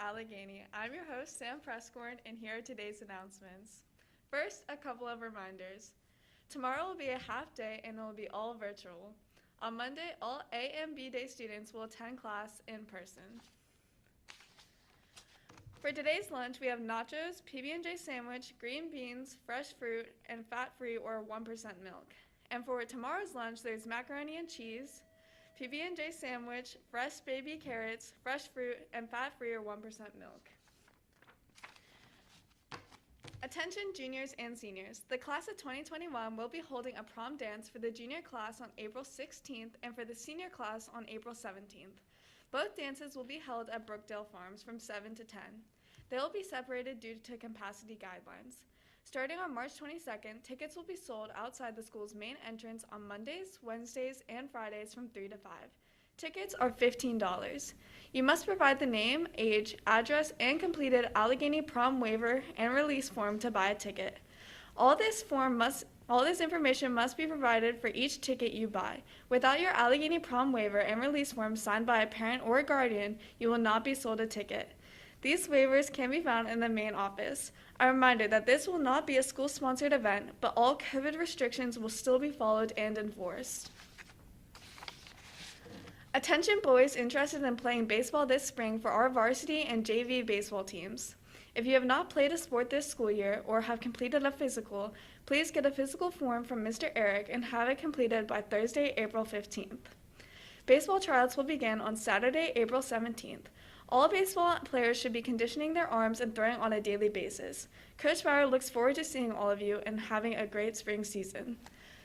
Allegheny. I'm your host, Sam Prescorn, and here are today's announcements. First, a couple of reminders. Tomorrow will be a half day and it will be all virtual. On Monday, all A and B day students will attend class in person. For today's lunch, we have nachos, PB&J sandwich, green beans, fresh fruit, and fat-free or 1% milk. And for tomorrow's lunch, there's macaroni and cheese, PB&J sandwich, fresh baby carrots, fresh fruit, and fat-free or 1% milk. Attention juniors and seniors. The class of 2021 will be holding a prom dance for the junior class on April 16th and for the senior class on April 17th. Both dances will be held at Brookdale Farms from 7 to 10. They will be separated due to capacity guidelines. Starting on March 22nd, tickets will be sold outside the school's main entrance on Mondays, Wednesdays, and Fridays from 3 to 5. Tickets are $15. You must provide the name, age, address, and completed Allegheny prom waiver and release form to buy a ticket. All this information must be provided for each ticket you buy. Without your Allegheny prom waiver and release form signed by a parent or guardian, you will not be sold a ticket. These waivers can be found in the main office. A reminder that this will not be a school-sponsored event, but all COVID restrictions will still be followed and enforced. Attention boys interested in playing baseball this spring for our varsity and JV baseball teams. If you have not played a sport this school year or have completed a physical, please get a physical form from Mr. Eric and have it completed by Thursday, April 15th. Baseball tryouts will begin on Saturday, April 17th. All baseball players should be conditioning their arms and throwing on a daily basis. Coach Bauer looks forward to seeing all of you and having a great spring season.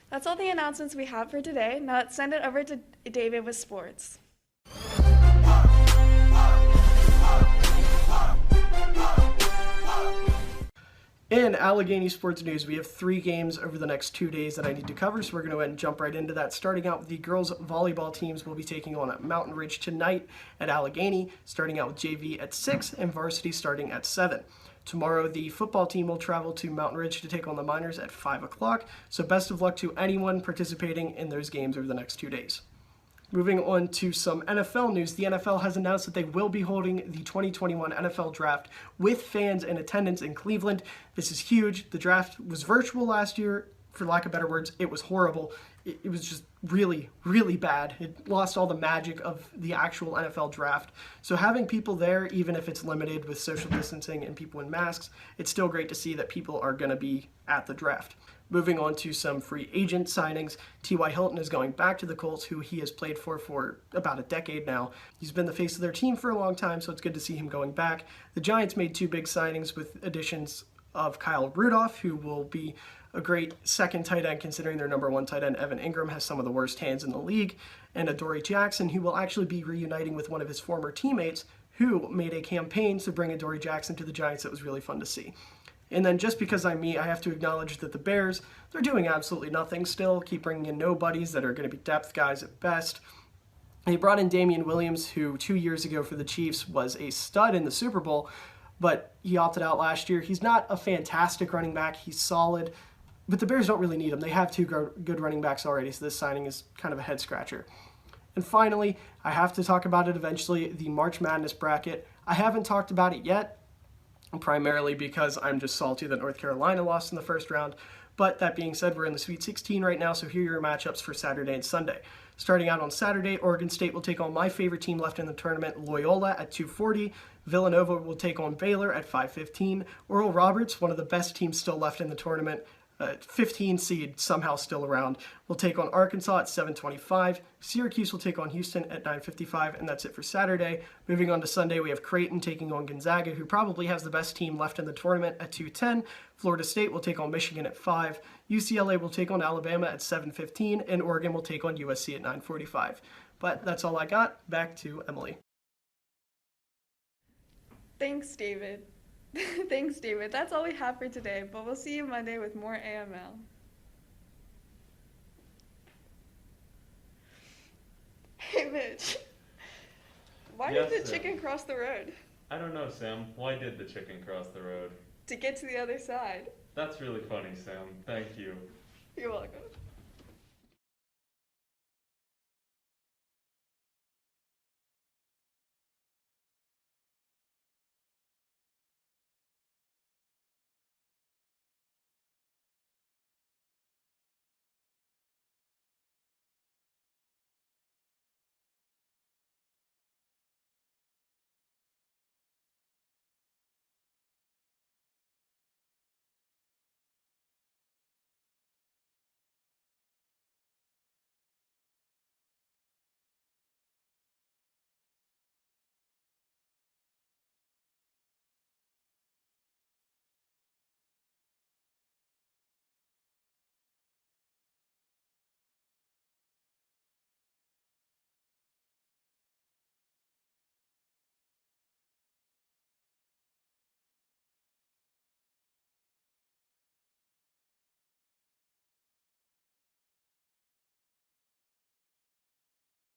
That's all the announcements we have for today. Now let's send it over to David with sports. In Allegheny sports news, we have 3 games over the next 2 days that I need to cover, so we're going to go ahead and jump right into that. Starting out with the girls volleyball teams will be taking on at Mountain Ridge tonight at Allegheny, starting out with JV at 6 and varsity starting at 7. Tomorrow, the football team will travel to Mountain Ridge to take on the Miners at 5 o'clock, so best of luck to anyone participating in those games over the next 2 days. Moving on to some NFL news, the NFL has announced that they will be holding the 2021 NFL Draft with fans in attendance in Cleveland. This is huge. The draft was virtual last year. For lack of better words, it was horrible. It was just really, really bad. It lost all the magic of the actual NFL draft. So having people there, even if it's limited with social distancing and people in masks, it's still great to see that people are going to be at the draft. Moving on to some free agent signings, T.Y. Hilton is going back to the Colts, who he has played for about a decade now. He's been the face of their team for a long time, so it's good to see him going back. The Giants made 2 big signings with additions of Kyle Rudolph, who will be a great second tight end considering their number 1 tight end, Evan Ingram, has some of the worst hands in the league, and Adoree Jackson, who will actually be reuniting with one of his former teammates, who made a campaign to bring Adoree Jackson to the Giants that was really fun to see. And then just because I'm me, I have to acknowledge that the Bears, they're doing absolutely nothing still, keep bringing in nobodies that are going to be depth guys at best. They brought in Damian Williams, who 2 years ago for the Chiefs was a stud in the Super Bowl, but he opted out last year. He's not a fantastic running back, he's solid, but the Bears don't really need him. They have 2 good running backs already, so this signing is kind of a head scratcher. And finally, I have to talk about it eventually, the March Madness bracket. I haven't talked about it yet, primarily because I'm just salty that North Carolina lost in the first round. But that being said, we're in the Sweet 16 right now, so here are your matchups for Saturday and Sunday. Starting out on Saturday, Oregon State will take on my favorite team left in the tournament, Loyola, at 2:40. Villanova will take on Baylor at 5:15. Oral Roberts, one of the best teams still left in the tournament, 15 seed somehow still around, will take on Arkansas at 7:25. Syracuse will take on Houston at 9:55, and that's it for Saturday. Moving on to Sunday, we have Creighton taking on Gonzaga, who probably has the best team left in the tournament, at 2:10. Florida State will take on Michigan at 5. UCLA will take on Alabama at 7:15, and Oregon will take on USC at 9:45. But that's all I got. Back to Emily. Thanks, David. Thanks, David. That's all we have for today, but we'll see you Monday with more AML. Hey, Mitch. Why Yes, did the Sam. chicken cross the road? I don't know, Sam. Why did the chicken cross the road? To get to the other side. That's really funny, Sam. Thank you. You're welcome.